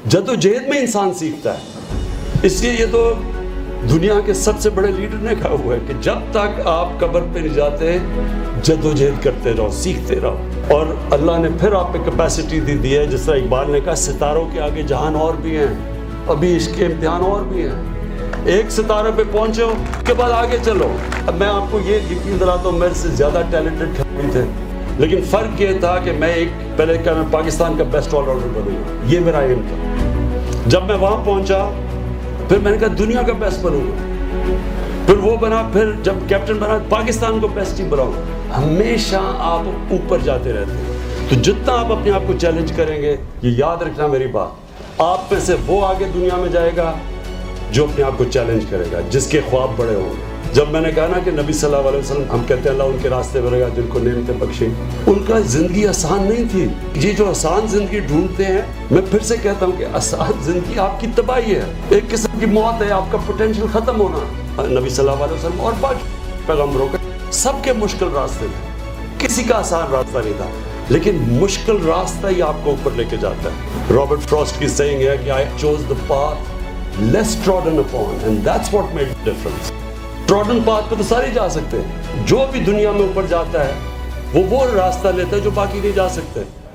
जद्दोजहद में इंसान सीखता है। इसलिए ये तो दुनिया के सबसे बड़े लीडर ने कहा हुआ है कि जब तक आप कब्र पे नहीं जाते जद्दोजहद करते रहो, सीखते रहो। और अल्लाह ने फिर आप पे कैपेसिटी दी है, जिस तरह इकबाल ने कहा सितारों के आगे जहान और भी हैं, अभी इसके इम्तिहान और भी हैं। एक सितारे पे पहुंचे हो उसके बाद आगे चलो। अब मैं आपको ये यकीन दिलाता हूँ, मेरे से ज़्यादा टैलेंटेड खिलाड़ी थे, लेकिन फ़र्क ये था कि मैं पहले क्या मैं पाकिस्तान का बेस्ट ऑलराउंडर बनूंगा, ये मेरा एम था। जब मैं वहाँ पहुँचा फिर मैंने कहा दुनिया का बेस्ट बनूंगा, फिर वो बना, फिर जब कैप्टन बना पाकिस्तान को बेस्ट टीम बनाऊंगा। हमेशा आप ऊपर जाते रहते हैं, तो जितना आप अपने आप को चैलेंज करेंगे, ये याद रखना मेरी बात, आप में से वो आगे दुनिया में जाएगा जो अपने आप को चैलेंज करेगा, जिसके ख्वाब बड़े होंगे। जब मैंने कहा ना कि नबी सल्लल्लाहु अलैहि वसल्लम, हम कहते हैं अल्लाह उनके रास्ते में रहेगा जिनको नेमतें बख्शे, उनका ज़िंदगी आसान नहीं थी। ये जो आसान ज़िंदगी ढूंढते हैं, मैं फिर से कहता हूँ कि आसान ज़िंदगी आपकी तबाही है, एक किस्म की मौत है, आपका पोटेंशियल ख़त्म होना। नबी सल्लल्लाहु अलैहि वसल्लम और बाकी पैगम्बरों के सबके मुश्किल रास्ते थे, किसी का आसान रास्ता नहीं था, लेकिन मुश्किल रास्ता ही आपको ऊपर लेके जाता है। रॉबर्ट फ्रॉस्ट की सेइंग है कि I chose the path less trodden upon and that's what made the difference. Trodden path पे तो सारे जा सकते हैं, जो भी दुनिया में ऊपर जाता है वो रास्ता लेता है जो बाकी नहीं जा सकते।